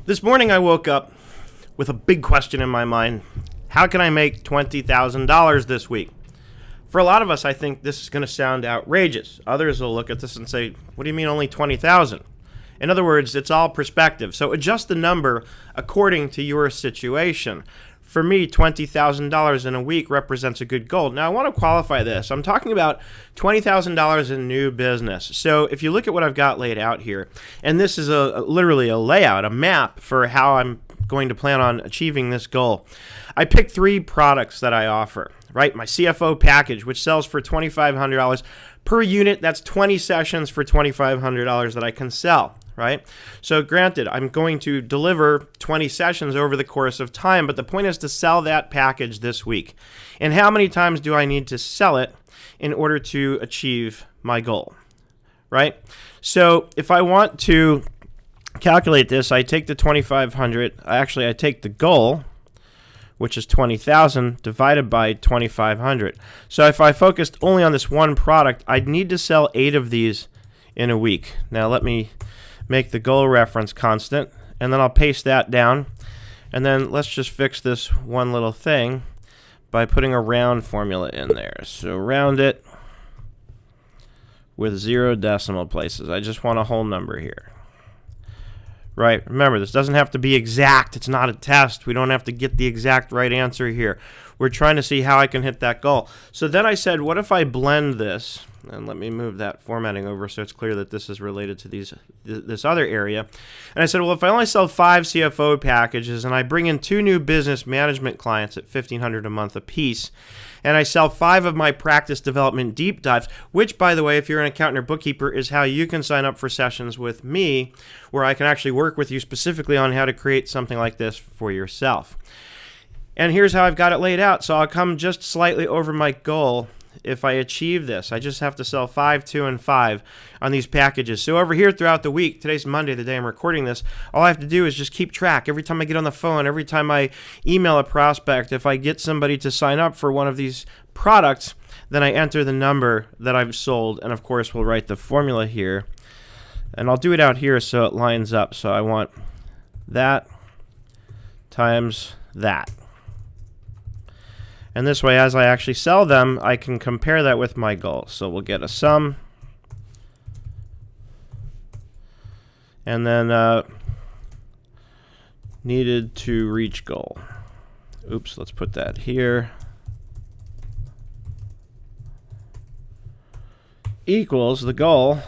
This morning I woke up with a big question in my mind. How can I make $20,000 this week? For a lot of us, I think this is going to sound outrageous. Others will look at this and say, what do you mean only 20,000? In other words, it's all perspective. So adjust the number according to your situation. For me, $20,000 in a week represents a good goal. Now, I want to qualify this. I'm talking about $20,000 in new business. So if you look at what I've got laid out here, and this is literally a layout, a map for how I'm going to plan on achieving this goal. I picked 3 products that I offer, right? My CFO package, which sells for $2,500 per unit. That's 20 sessions for $2,500 that I can sell. Right? So granted, I'm going to deliver 20 sessions over the course of time, but the point is to sell that package this week. And how many times do I need to sell it in order to achieve my goal? Right? So if I want to calculate this, I take the 2,500, I take the goal, which is 20,000 divided by 2,500. So if I focused only on this one product, I'd need to sell 8 of these in a week. Now let me make the goal reference constant, and then I'll paste that down. And then let's just fix this one little thing by putting a round formula in there. So round it with 0 decimal places. I just want a whole number here. Right, remember, this doesn't have to be exact. It's not a test. We don't have to get the exact right answer here. We're trying to see how I can hit that goal. So then I said, what if I blend this? And let me move that formatting over so it's clear that this is related to this other area. And I said, well, if I only sell 5 CFO packages and I bring in 2 new business management clients at $1,500 a month apiece, and I sell 5 of my practice development deep dives, which, by the way, if you're an accountant or bookkeeper, is how you can sign up for sessions with me, where I can actually work with you specifically on how to create something like this for yourself. And here's how I've got it laid out. So I'll come just slightly over my goal if I achieve this. I just have to sell 5, 2, and 5 on these packages. So over here throughout the week, today's Monday, the day I'm recording this, all I have to do is just keep track. Every time I get on the phone, every time I email a prospect, if I get somebody to sign up for one of these products, then I enter the number that I've sold. And of course, we'll write the formula here. And I'll do it out here so it lines up. So I want that times that. And this way, as I actually sell them, I can compare that with my goal. So we'll get a sum. And then needed to reach goal. Oops, let's put that here. Equals the goal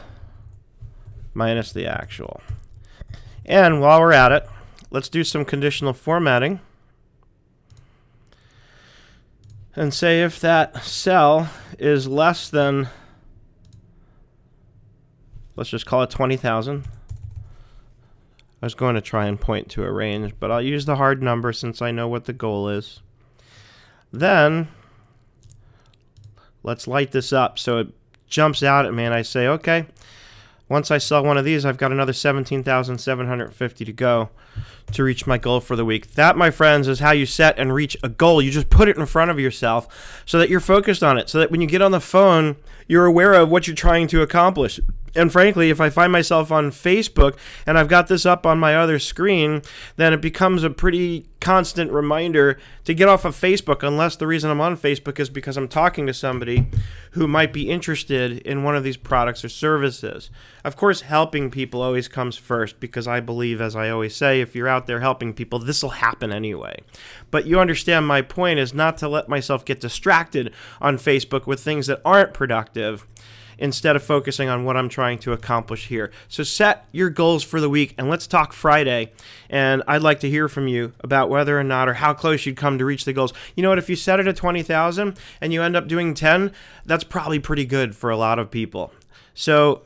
minus the actual. And while we're at it, let's do some conditional formatting. And say if that cell is less than, let's just call it 20,000. I was going to try and point to a range, but I'll use the hard number since I know what the goal is. Then let's light this up so it jumps out at me and I say, okay, once I sell one of these, I've got another 17,750 to go to reach my goal for the week. That, my friends, is how you set and reach a goal. You just put it in front of yourself so that you're focused on it, so that when you get on the phone, you're aware of what you're trying to accomplish. And frankly, if I find myself on Facebook and I've got this up on my other screen, then it becomes a pretty constant reminder to get off of Facebook, unless the reason I'm on Facebook is because I'm talking to somebody who might be interested in one of these products or services. Of course, helping people always comes first, because I believe, as I always say, if you're out there helping people, this will happen anyway. But you understand my point is not to let myself get distracted on Facebook with things that aren't productive, instead of focusing on what I'm trying to accomplish here. So set your goals for the week, and let's talk Friday. And I'd like to hear from you about whether or not or how close you'd come to reach the goals. You know what? If you set it at 20,000 and you end up doing 10, that's probably pretty good for a lot of people. So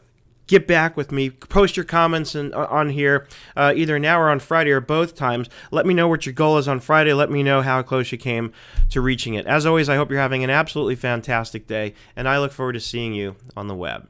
get back with me. Post your comments on here, either now or on Friday or both times. Let me know what your goal is on Friday. Let me know how close you came to reaching it. As always, I hope you're having an absolutely fantastic day, and I look forward to seeing you on the web.